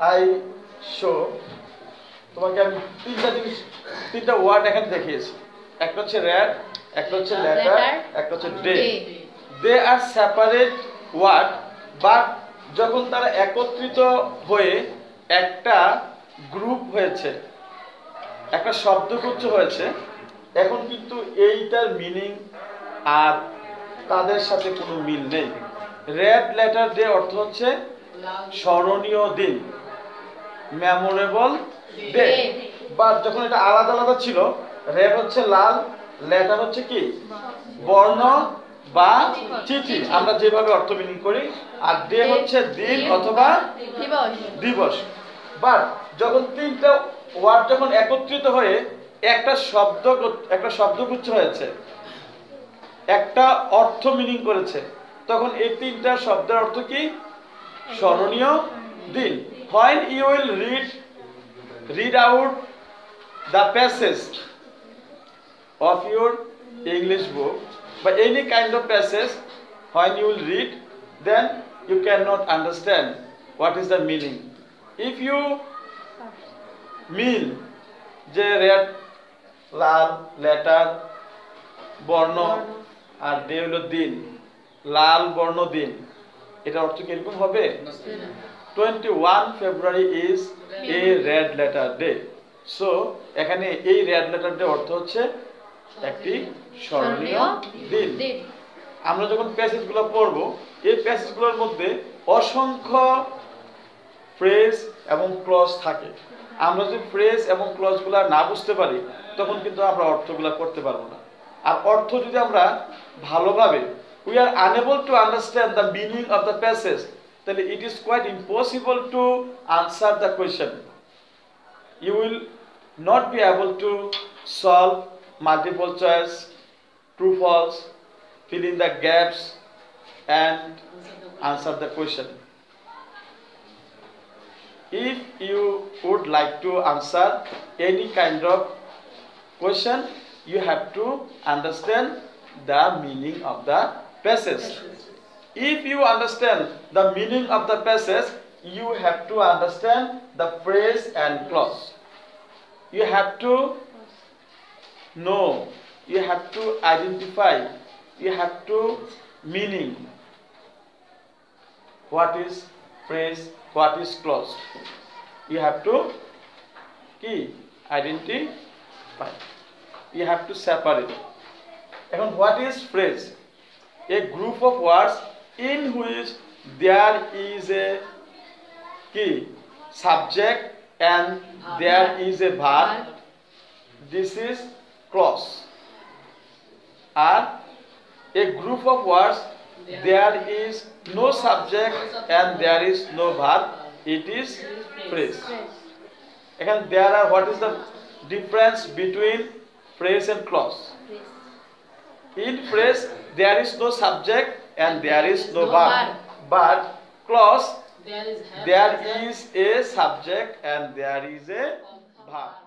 I show তোমাকে আমি তিনটা ওয়ার্ড এখানে দেখিয়েছি। একটা হচ্ছে রেড, একটা হচ্ছে লেটার, একটা হচ্ছে day. They are separate word, but যখন তারা একত্রিত হয়ে একটা গ্রুপ হয়েছে, একটা শব্দগুচ্ছ হয়েছে, এখন কিন্তু এইটার মিনিং আর তাদের সাথে কোনো মিল নেই। রেড লেটার ডে অর্থ হচ্ছে স্মরণীয় দিন, মেমোরেবল ডে। বাট যখন এটা আলাদা আলাদা ছিল, রেড হচ্ছে লাল, লেটার হচ্ছে কি বর্ণ বা চিঠি, আমরা যেভাবে অর্থ মিনিং করি, আর ডে হচ্ছে দিন অথবা দিবস। বাট যখন তিনটা ওয়ার্ড যখন একত্রিত হয়ে একটা শব্দগুচ্ছ হয়েছে, একটা অর্থ মিনিং করেছে, তখন এই তিনটা শব্দের অর্থ কি? স্মরণীয় দিন। When you will read out the passage of your English book, by any kind of passage, when you will read, then you cannot understand what is the meaning. If you mean যে red লাল, letter বর্ণ, আর day হলো দিন, লাল বর্ণ দিন, এটা অর্থ কি এরকম হবে? 21 February is a red letter day. So এখানে এই রেড লেটার ডে অর্থ হচ্ছে একটি স্মরণীয় দিন। আমরা যখন প্যাসেজগুলো পড়ব, এই প্যাসেজগুলোর মধ্যে অসংখ্য ফ্রেজ এবং ক্লজ থাকে। আমরা যদি ফ্রেজ এবং ক্লজগুলো না বুঝতে পারি, তখন কিন্তু আমরা অর্থগুলো করতে পারবো না। আর অর্থ যদি আমরা ভালোভাবে we are unable to understand the meaning of the passage, then it is quite impossible to answer the question. You will not be able to solve multiple choice, true false, fill in the gaps and answer the question. If you would like to answer any kind of question, you have to understand the meaning of the passage. If you understand the meaning of the passage, you have to understand the phrase and clause. You have to know, you have to identify, you have to meaning what is phrase, what is clause. You have to identify. You have to separate. And what is phrase? A group of words in which there is a subject and there is a verb. This is clause. And a group of words, there is no subject and there is no verb. It is phrase. And what is the difference between phrase and clause? In phrase, there is no subject and there is no verb. But clause, there is a subject and there is a verb.